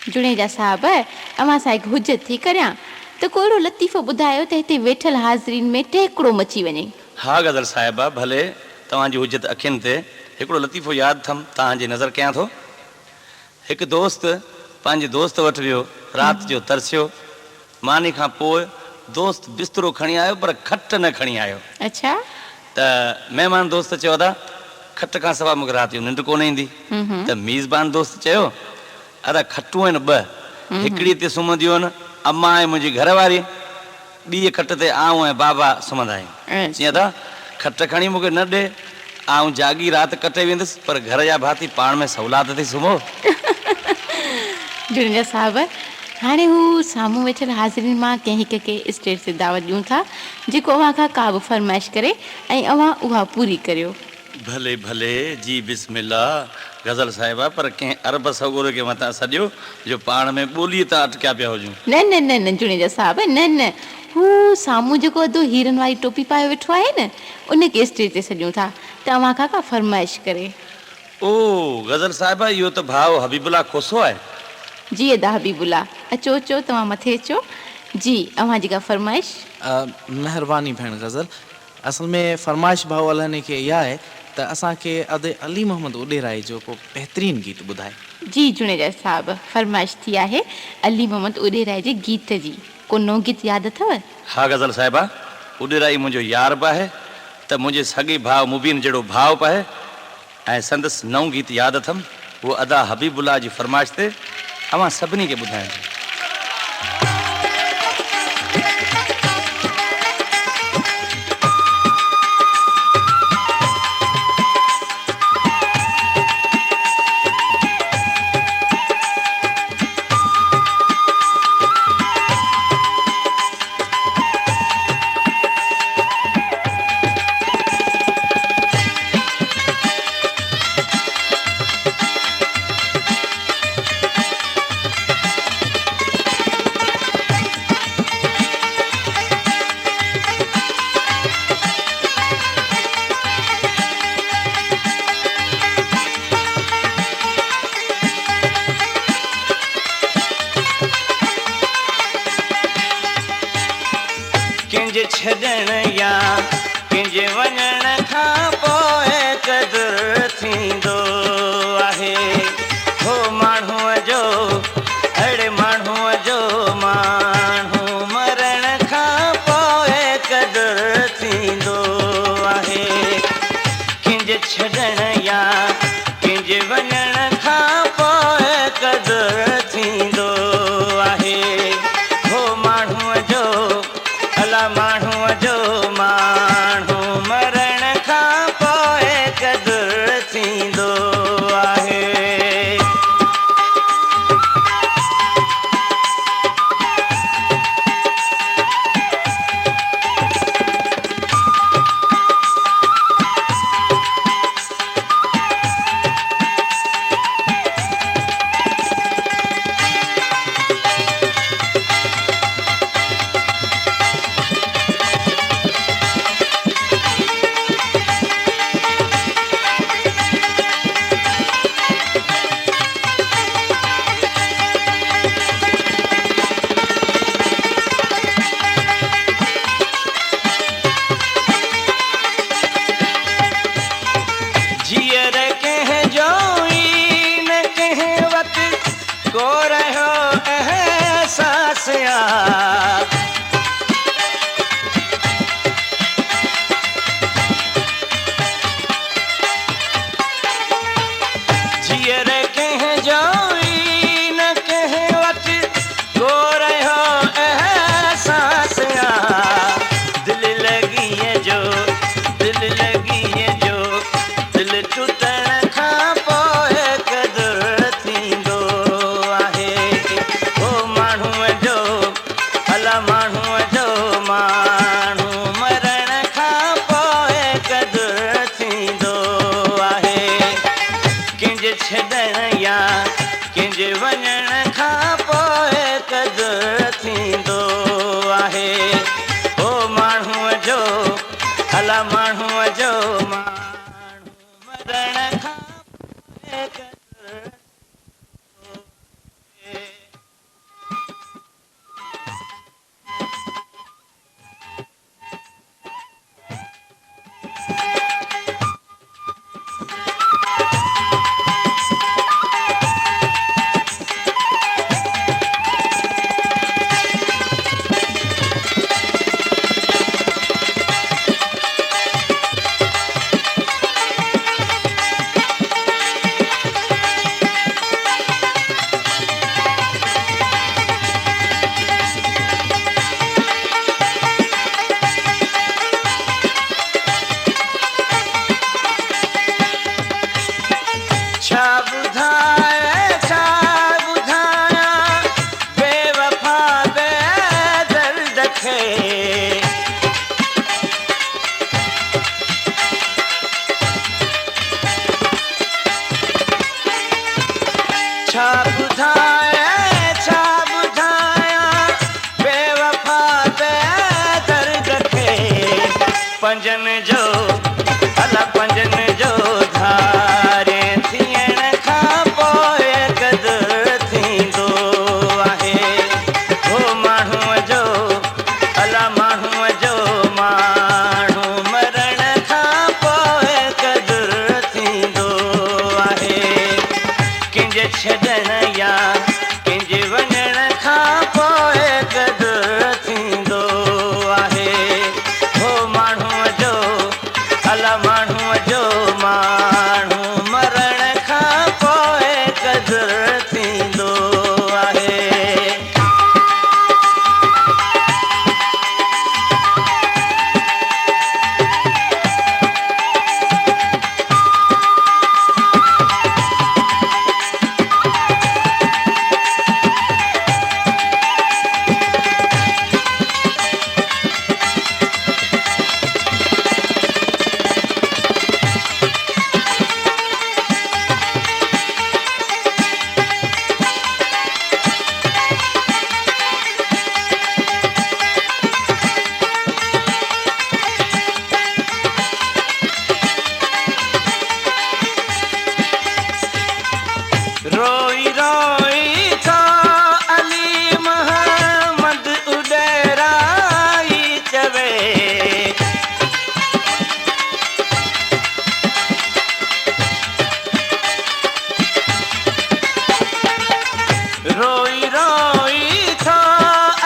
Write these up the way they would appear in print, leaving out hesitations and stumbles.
जुनेजा साहब अवां सां हिकु हुजत थी करियां त को अहिड़ो लतीफ़ो ॿुधायो त हिते वेठल हाज़रीन में टेकड़ो मची वञे। हा गज़ल साहिबा, भले तव्हांजी हुजत अखियुनि ते हिकिड़ो लतीफ़ो यादि अथमि तव्हांजी नज़र कयां थो। हिकु दोस्त पंहिंजे दोस्त वटि वियो, राति जो तरसियो, मानी खां पोइ दोस्त बिस्तरो खणी आयो पर खट न खणी आयो। अच्छा। त महिमान दोस्त चयो था खट खां सवाइ मूंखे राति जो निंड कोन ईंदी। त मीज़बान दोस्त चयो अदा खटूं आहिनि ॿ, हिकिड़ी ते सुम्हंदियूं आहिनि अम्मा ऐं मुंहिंजी घरवारी, ॿी खट ते आऊं ऐं बाबा सुम्हंदा आहियूं। चईं था खट खणी मूंखे न ॾे, आऊं जागी राति कटे वेंदुसि पर घर जा भाती पाण में सहुलात थी सुम्हो। जुनेजा साहब हाणे हू साम्हूं वेठल हाज़रीन मां कंहिं हिक खे स्टेज ते दावत ॾियूं था जेको अव्हां खां का बि फरमाइश करे ऐं अव्हां उहा पूरी करियो। भले भले जी बिस्मिल्लाह गज़ल साहिबा, पर कंहिं अरब सगोर खे मथां सॼो जो पाण में ॿोलीअ तां अटकिया पिया हुजूं। न न न न जुनेजा साहब न न, हू साम्हूं जेको अधो हीरनि वारी टोपी पाए वेठो आहे न उनखे स्टेज ते सॼूं था त अव्हां खां का फरमाइश करे। ओ गज़ल साहिबा, इहो त भाउ हबीबुल्ला खोसो आहे। जी अदा हबीबुल्ला, अचो अचो तव्हां मथे अचो। जी अव्हां जी का फरमाइश? महिरबानी भेण गज़ल, असल में फरमाइश भाउ अलाने खे इहा आहे त असांखे अदे अली मोहम्मद उॾेराई जो को बहितरीनु गीत ॿुधाए। जी जुनेजा साहब फरमाइश थी आहे अली मोहम्मद उॾेराई जे गीत जी, को नओं गीत यादि अथव? हा गज़ल साहिबा, उॾेराई मुंहिंजो यार बि आहे त मुंहिंजे सॻे भाउ मुबीन जहिड़ो भाउ बि आहे ऐं संदसि नओं गीत यादि अथमि, उहो अदा हबीबुल्ला जी फरमाइश ते अवां सभिनी खे ॿुधाइणु। कंहिंजे छॾण या कंहिंजे वञण खां पोइ क़दुरु थींदो आहे, हो माण्हूअ जो अहिड़े माण्हूअ जो माण्हू मरण खां पोइ क़दुरु थींदो आहे। कंहिंजे छॾण या कंहिंजे वञण खां पोइ क़दुरु थींदो आहे, हो माण्हूअ जो अला माण्हूअ जो माण्हू मरण खां पोइ क़दुरु थींदो आहे। को रहियो एहसास यार, जीअर कंहिंजो ई न कंहिं वटि को रहियो एहसास यार, दिलि लॻीअ जो दिलि लॻीअ जो दिलि टुटण खां पोइ क़दुरु थींदो आहे, हो माण्हूअ जो अला माण्हूअ जो माण्हू मरण खां पोइ क़दुरु थींदो आहे। कंहिंजे छॾण या छा ॿुधायां बेवफा ते दर्द खे पंजनि जो अला पंजनि जो धारे थियण खां पोइ क़दुरु थींदो आहे हो माण्हूअ जो अला माण्हूअ जो माण्हू मरण खां पोइ क़दुरु थींदो आहे कंहिंजे छॾण या कंहिंजे वञण खां पोइ क़दुरु थींदो आहे हो माण्हूअ जो अला माण्हूअ जो माण्हू मरण खां पोइ क़दुरु थींदो आहे रोई रोई था अली मोहम्मद उॾराई चवे रोई रोई था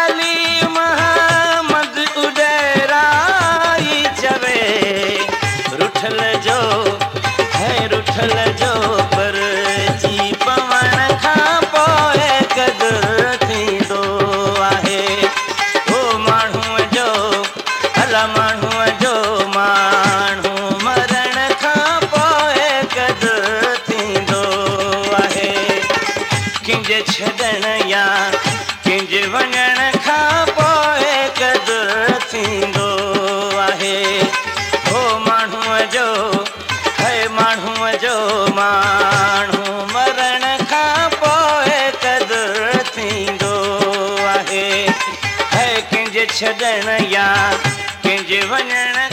अली मोहम्मद उॾराई चवे रुठल जो है रुठल जो पर जी पवण खां पोइ क़दुरु थींदो आहे हो माण्हूअ जो अला माण्हूअ जो माण्हू मरण खां पोइ क़दुरु थींदो आहे कंहिंजे छॾण या कंहिंजे वञण खां पोइ क़दुरु थींदो आहे हो माण्हूअ जो है माण्हूअ जो माण्हू मरण खां पोइ क़दुरु थींदो आहे है कंहिंजे छॾण या कंहिंजे वञण